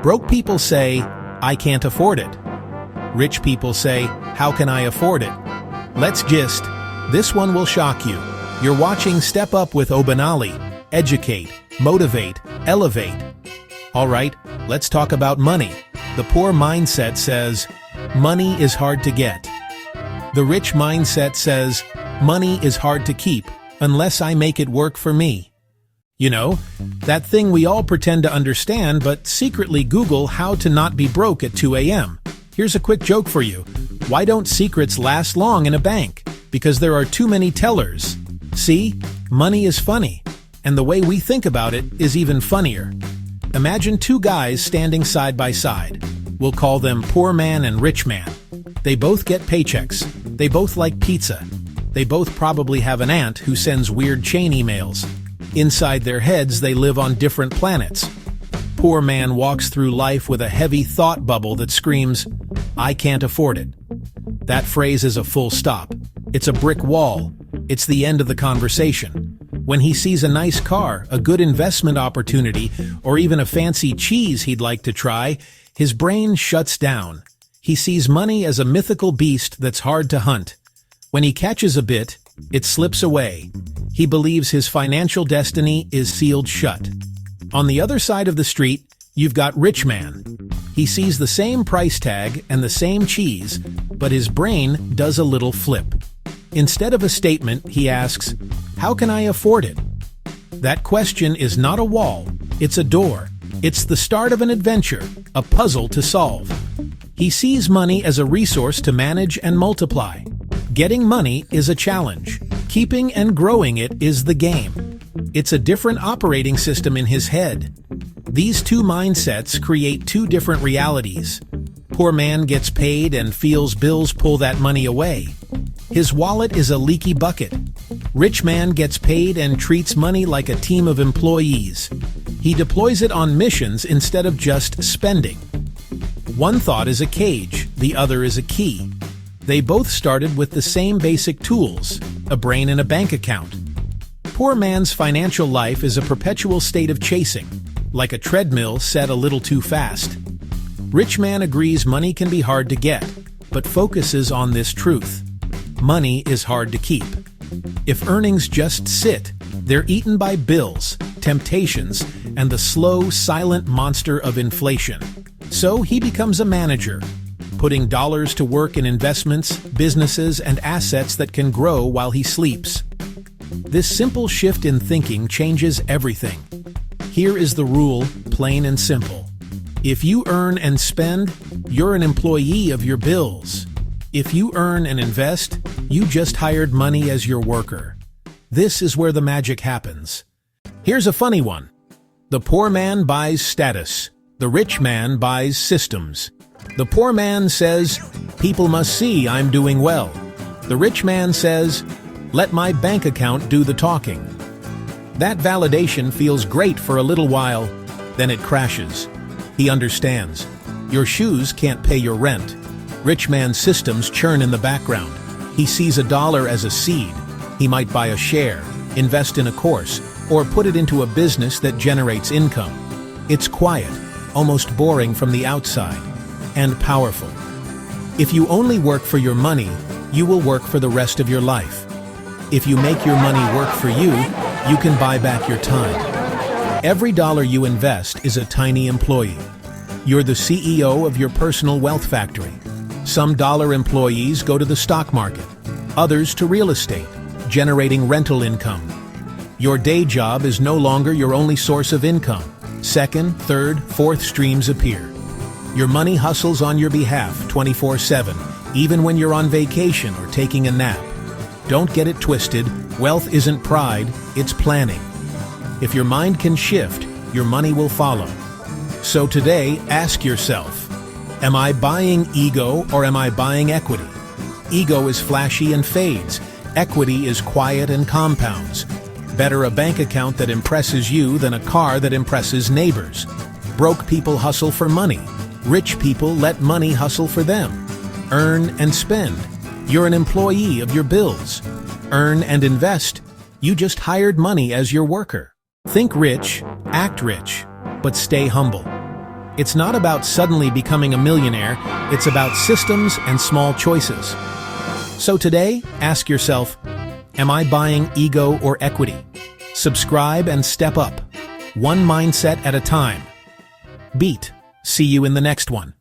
Broke people say, I can't afford it. Rich people say, how can I afford it? Let's gist. This one will shock you. You're watching Step Up with Obinali. Educate, motivate, elevate. All right, let's talk about money. The poor mindset says, money is hard to get. The rich mindset says, money is hard to keep unless I make it work for me. You know, that thing we all pretend to understand but secretly Google how to not be broke at 2 a.m. Here's a quick joke for you. Why don't secrets last long in a bank? Because there are too many tellers. See, money is funny, and the way we think about it is even funnier. Imagine two guys standing side by side. We'll call them poor man and rich man. They both get paychecks. They both like pizza. They both probably have an aunt who sends weird chain emails. Inside their heads, they live on different planets. Poor man walks through life with a heavy thought bubble that screams, I can't afford it. That phrase is a full stop. It's a brick wall. It's the end of the conversation. When he sees a nice car, a good investment opportunity, or even a fancy cheese he'd like to try, his brain shuts down. He sees money as a mythical beast that's hard to hunt. When he catches a bit, it slips away. He believes his financial destiny is sealed shut. On the other side of the street, you've got rich man. He sees the same price tag and the same cheese, but his brain does a little flip. Instead of a statement, he asks, how can I afford it? That question is not a wall, it's a door. It's the start of an adventure, a puzzle to solve. He sees money as a resource to manage and multiply. Getting money is a challenge. Keeping and growing it is the game. It's a different operating system in his head. These two mindsets create two different realities. Poor man gets paid and feels bills pull that money away. His wallet is a leaky bucket. Rich man gets paid and treats money like a team of employees. He deploys it on missions instead of just spending. One thought is a cage, the other is a key. They both started with the same basic tools, a brain and a bank account. Poor man's financial life is a perpetual state of chasing, like a treadmill set a little too fast. Rich man agrees money can be hard to get, but focuses on this truth. Money is hard to keep. If earnings just sit, they're eaten by bills, temptations, and the slow, silent monster of inflation. So he becomes a manager, putting dollars to work in investments, businesses, and assets that can grow while he sleeps. This simple shift in thinking changes everything. Here is the rule, plain and simple. If you earn and spend, you're an employee of your bills. If you earn and invest, you just hired money as your worker. This is where the magic happens. Here's a funny one. The poor man buys status. The rich man buys systems. The poor man says, people must see I'm doing well. The rich man says, let my bank account do the talking. That validation feels great for a little while, then it crashes. He understands. Your shoes can't pay your rent. Rich man's systems churn in the background. He sees a dollar as a seed. He might buy a share, invest in a course, or put it into a business that generates income. It's quiet, almost boring from the outside, and powerful. If you only work for your money, you will work for the rest of your life. If you make your money work for you, you can buy back your time. Every dollar you invest is a tiny employee. You're the CEO of your personal wealth factory. Some dollar employees go to the stock market, others to real estate, generating rental income. Your day job is no longer your only source of income. Second, third, fourth streams appear. Your money hustles on your behalf 24/7, even when you're on vacation or taking a nap. Don't get it twisted. Wealth isn't pride, it's planning. If your mind can shift, your money will follow. So today, ask yourself, am I buying ego or am I buying equity? Ego is flashy and fades. Equity is quiet and compounds. Better a bank account that impresses you than a car that impresses neighbors. Broke people hustle for money. Rich people let money hustle for them. Earn and spend. You're an employee of your bills. Earn and invest. You just hired money as your worker. Think rich, act rich, but stay humble. It's not about suddenly becoming a millionaire, it's about systems and small choices. So today, ask yourself, am I buying ego or equity? Subscribe and step up. One mindset at a time. Beat. See you in the next one.